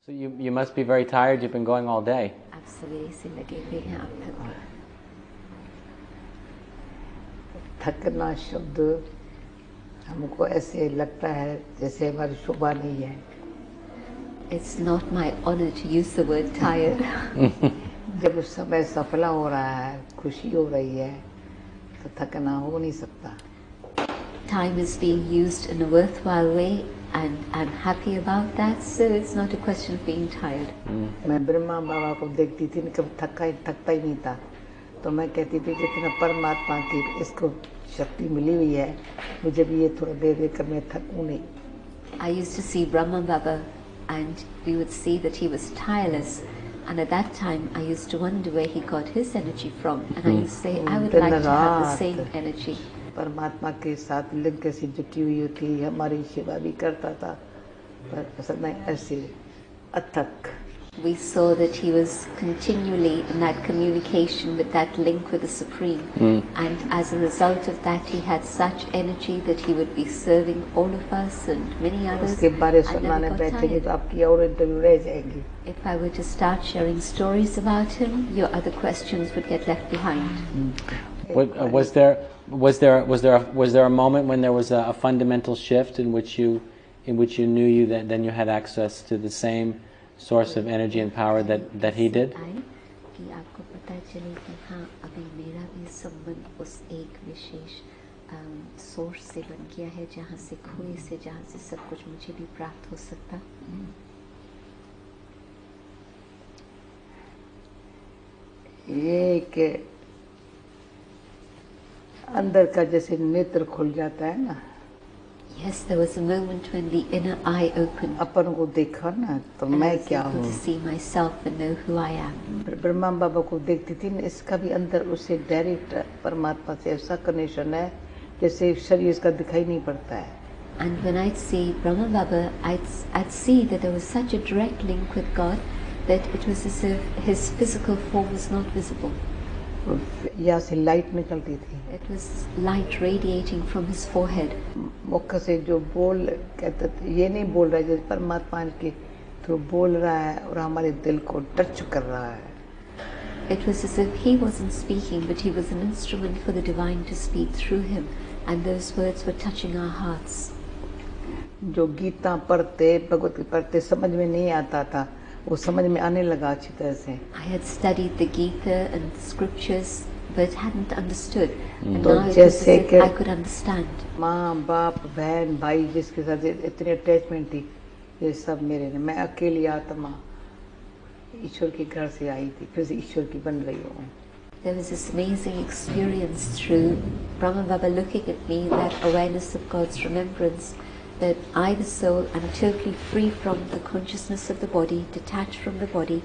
So you must be very tired. You've been going all day. आप सवेरे से लगे हुए हैं अब तक. थकना शब्द हमको ऐसे लगता है जैसे हमारी शोभा नहीं है. It's not my honor to use the word tired. जब उस समय सफला हो रहा है, खुशी हो रही है, तो थकना हो नहीं सकता. Time is being used in a worthwhile way, and I'm happy about that, so it's not a question of being tired. मैं ब्रह्मा बाबा को देखती थी, कभी थकता ही नहीं था. तो मैं कहती थी जितना परमात्मा की इसको शक्ति मिली हुई है, मुझे भी ये थोड़ा देर देकर मैं थकूं नहीं. I used to see Brahma Baba, and we would see that he was tireless. And at that time, I used to wonder where he got his energy from, and I used to say, I would like to have the same energy. परमात्मा के साथ link कैसी जुटी हुई होती, हमारी सेवा भी करता था, पर सदा ऐसे अथक. We saw that he was continually in that communication with that link with the Supreme, and as a result of that, he had such energy that he would be serving all of us and many others. उसके बारे I सुनाने never got बैठेंगे तो tired. आपकी और interview रह जाएगी. If I were to start sharing stories about him, your other questions would get left behind. Was there a moment when there was a fundamental shift in which you knew you that then you had access to the same source of energy and power that he did? कि आपको पता चले कि हाँ अभी मेरा भी संबंध उस एक विशेष सोर्स से बन गया है जहाँ से खोए से जहाँ से सब कुछ मुझे भी प्राप्त हो सकता. ये कि अंदर का जैसे नेत्र खुल जाता है ना. Yes, there was a moment when the inner eye opened. अपन को देखा ना तो And I मैं was क्या able हूँ. to see myself and know who I am. Brahma बाबा को देखती थी ना, इसका भी अंदर उससे डायरेक्ट परमात्मा से ऐसा कनेक्शन है जैसे शरीर इसका दिखाई नहीं पड़ता है. And when I'd see Brahma Baba, I'd see that there was such a direct link with God that it was as if his physical form was not visible. यहाँ से लाइट निकलती थी. It was light radiating from his forehead. मुख से जो बोल कहते थे, ये नहीं बोल रहा है जैसे परमात्मा के थ्रू बोल रहा है और हमारे दिल को टच कर रहा है. It was as if he wasn't speaking, but he was an instrument for the divine to speak through him, and those words were touching our hearts. जो गीता पढ़ते भगवत गीता पढ़ते समझ में नहीं आता था, वो समझ में आने लगा अच्छी तरह से. I had studied the Gita and the scriptures, but hadn't understood, and तो now it was as जैसे if कि I could understand. माँ बाप बहन भाई जिसके साथ इतनी अटैचमेंट थी, ये सब मेरे ने. मैं अकेली आत्मा ईश्वर के घर से आई थी, फिर से ईश्वर की बन रही हूँ. There was this amazing experience through Brahma Baba looking at me, that awareness of God's remembrance, that I, the soul, am totally free from the consciousness of the body, detached from the body,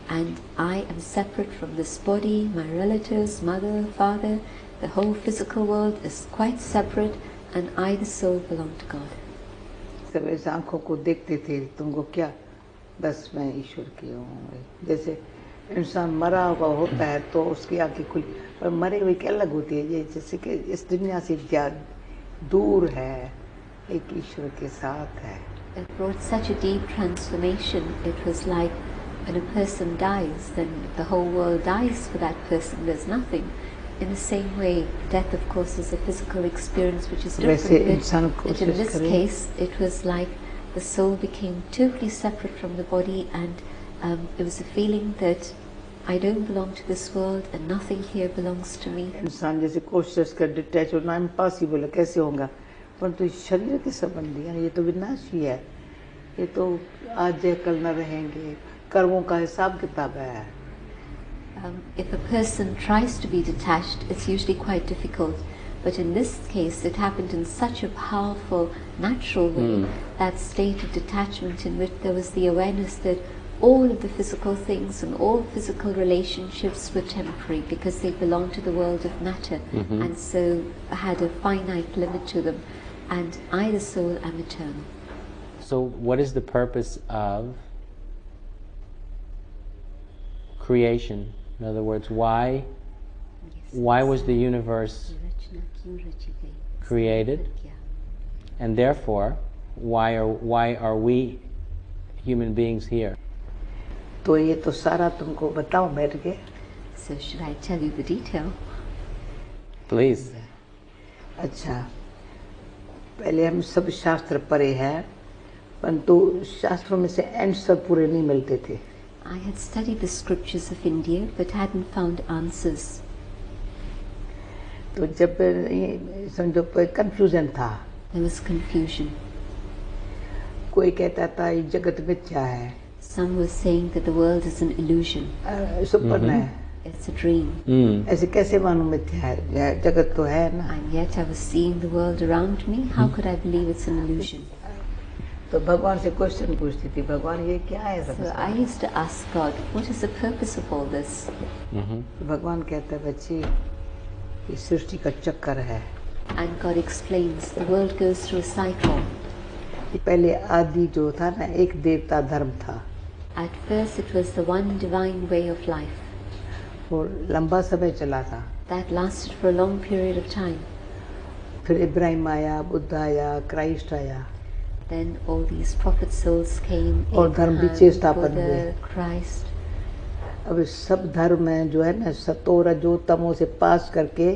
and I am separate from this body, my relatives, mother, father, the whole physical world is quite separate, and I, the soul, belong to God. सब इस आँखों को देखते थे, तुमको क्या, बस मैं ईश्वर की हूँ. जैसे इंसान मरा हुआ होता है तो उसकी आँखें खुली, पर मरे हुए की अलग होती है. ये जैसे कि इस दुनिया से दूर है, एक ईश्वर के साथ है. It brought such a deep transformation. It was like when a person dies, then the whole world dies for that person. There's nothing. In the same way, death, of course, is a physical experience which is different. But in this case, it was like the soul became totally separate from the body, and it was a feeling that I don't belong to this world and nothing here belongs to me. इंसान जैसे कोशिश कर detach होना impossible है, कैसे होगा. परंतु शरीर के संबंधी है, ये तो विनाशी है, ये तो आज है कल न रहेंगे, कर्मों का हिसाब किताब है. If a person tries to be detached, it's usually quite difficult. But in this case, it happened in such a powerful, natural way, that state of detachment in which there was the awareness that all of the physical things and all physical relationships were temporary because they belong to the world of matter, and so had a finite limit to them. And I, the soul, am eternal. So what is the purpose of creation? In other words, why was the universe created? And therefore, why are we human beings here? तो ये तो सारा तुमको बताऊं बैठ के? So should I tell you the detail? Please. अच्छा, पहले हम सब शास्त्र पढ़े हैं, परंतु शास्त्रों में से आंसर पूरे नहीं मिलते थे. I had studied the scriptures of India but hadn't found answers. तो जब ये समझो कंफ्यूजन था. There was confusion. कोई कहता था ये जगत मिथ्या है. Some were saying that the world is an illusion. सपना है. It's a dream. ऐसे कैसे मालूम मिथ्या है? जगत तो है ना. And yet I was seeing the world around me. How could I believe it's an illusion? तो भगवान से क्वेश्चन पूछती थी, भगवान ये क्या है? So I used to ask God, what is the purpose of all this? भगवान कहता है बच्ची, ये सृष्टि का चक्कर है. And God explains, the world goes through a cycle. पहले आदि जो था ना, एक देवता धर्म था. At first it was the one divine way of life. वो लंबा समय चला था. That lasted for a long period of time. फिर इब्राहिम आया, बुद्ध आया, क्राइस्ट आया. Then all these prophet souls came, और धर्म भी स्थापन हुए. Buddha, Christ. अब सब धर्म है जो है ना, सतो रजो तमो से पास करके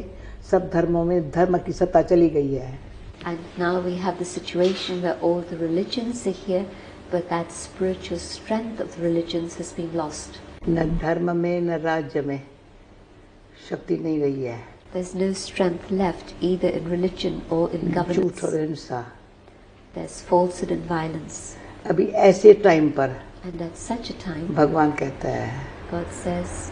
सब धर्मों में धर्म की सत्ता चली गई है. And now we have the situation where all the religions are here, but that spiritual strength of the religions has been lost. न धर्म में न राज्य में शक्ति नहीं रही है. There's no strength left either in religion or in governance. झूठ और हिंसा. There's falsehood and violence. अभी ऐसे टाइम पर And at such a time, भगवान कहता है, God says,